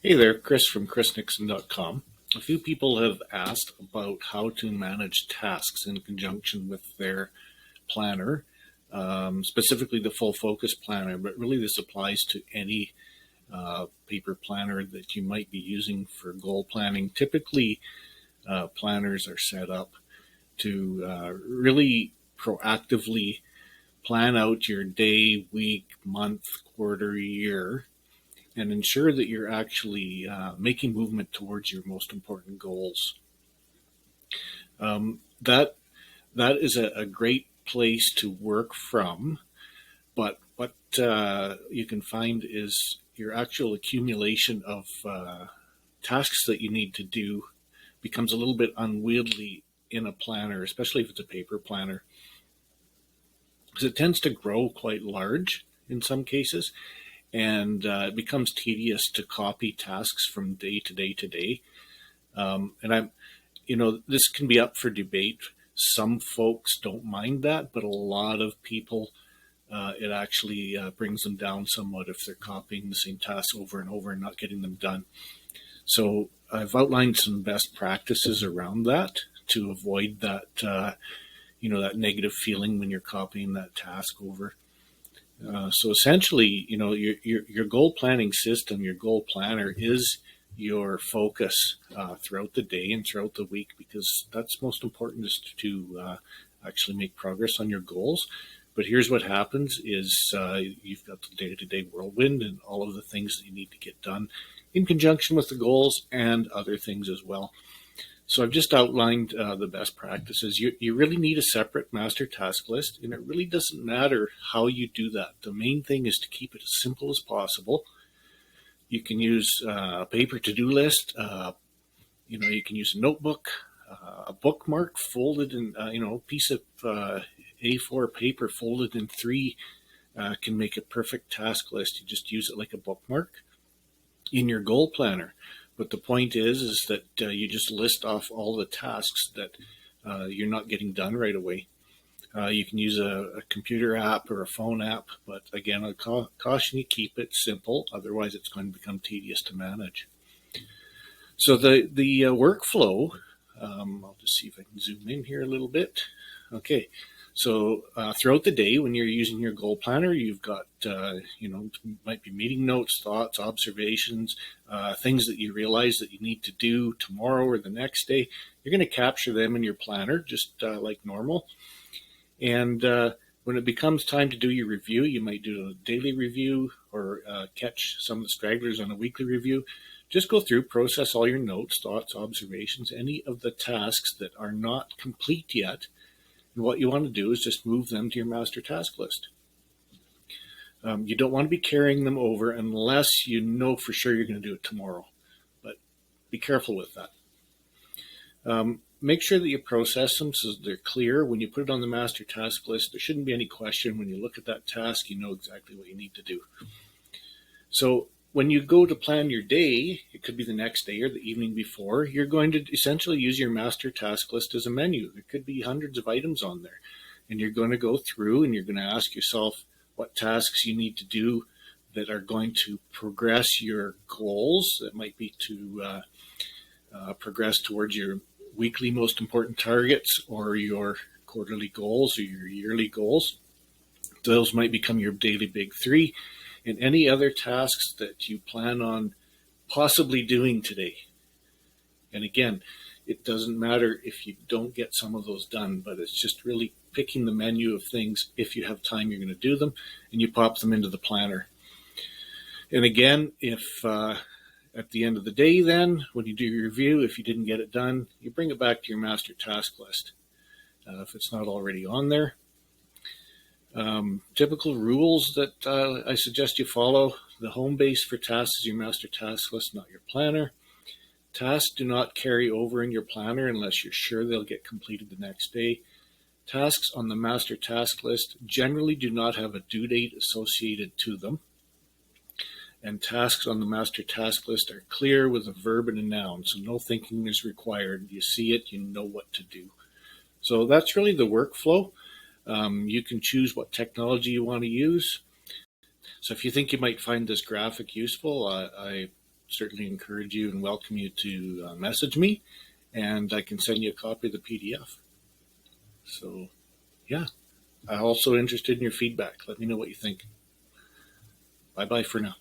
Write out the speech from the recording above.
Hey there, Chris from chrisnixon.com. A few people have asked about how to manage tasks in conjunction with their planner, specifically the full focus planner, but really this applies to any paper planner that you might be using for goal planning. Typically, planners are set up to really proactively plan out your day, week, month, quarter, year, and ensure that you're actually making movement towards your most important goals. That that is a great place to work from, but what you can find is your actual accumulation of tasks that you need to do becomes a little bit unwieldy in a planner, especially if it's a paper planner, because it tends to grow quite large in some cases, and it becomes tedious to copy tasks from day to day to day. And this can be up for debate. Some folks don't mind that, but a lot of people, it actually brings them down somewhat if they're copying the same tasks over and over and not getting them done. So I've outlined some best practices around that to avoid that, that negative feeling when you're copying that task over. So essentially, your goal planning system, your goal planner is your focus throughout the day and throughout the week, because that's most important, is to actually make progress on your goals. But here's what happens is you've got the day-to-day whirlwind and all of the things that you need to get done in conjunction with the goals and other things as well. So I've just outlined the best practices. You really need a separate master task list, and it really doesn't matter how you do that. The main thing is to keep it as simple as possible. You can use a paper to-do list. You can use a notebook, a bookmark folded in, a piece of A4 paper folded in three can make a perfect task list. You just use it like a bookmark in your goal planner. But the point is that you just list off all the tasks that you're not getting done right away. You can use a computer app or a phone app, but again, I caution you, keep it simple. Otherwise, it's going to become tedious to manage. So the workflow, I'll just see if I can zoom in here a little bit. Okay. So throughout the day, when you're using your goal planner, you've got, might be meeting notes, thoughts, observations, things that you realize that you need to do tomorrow or the next day. You're going to capture them in your planner, just like normal. And when it becomes time to do your review, you might do a daily review or catch some of the stragglers on a weekly review. Just go through, process all your notes, thoughts, observations, any of the tasks that are not complete yet. And what you want to do is just move them to your master task list. You don't want to be carrying them over unless you know for sure you're going to do it tomorrow. But be careful with that. Make sure that you process them so they're clear. When you put it on the master task list, there shouldn't be any question. When you look at that task, you know exactly what you need to do. So when you go to plan your day, it could be the next day or the evening before, you're going to essentially use your master task list as a menu. There could be hundreds of items on there. And you're going to go through and you're going to ask yourself what tasks you need to do that are going to progress your goals. That might be to progress towards your weekly most important targets, or your quarterly goals, or your yearly goals. Those might become your daily big three, and any other tasks that you plan on possibly doing today. And again, it doesn't matter if you don't get some of those done, but it's just really picking the menu of things. If you have time, you're going to do them, and you pop them into the planner. And again, if at the end of the day, then when you do your review, if you didn't get it done, you bring it back to your master task list if it's not already on there. Typical rules that I suggest you follow: the home base for tasks is your master task list, not your planner. Tasks do not carry over in your planner unless you're sure they'll get completed the next day. Tasks on the master task list generally do not have a due date associated to them. And tasks on the master task list are clear with a verb and a noun, so no thinking is required. You see it, you know what to do. So that's really the workflow. You can choose what technology you want to use. So if you think you might find this graphic useful, I certainly encourage you and welcome you to message me, and I can send you a copy of the PDF. So, yeah, I'm also interested in your feedback. Let me know what you think. Bye bye for now.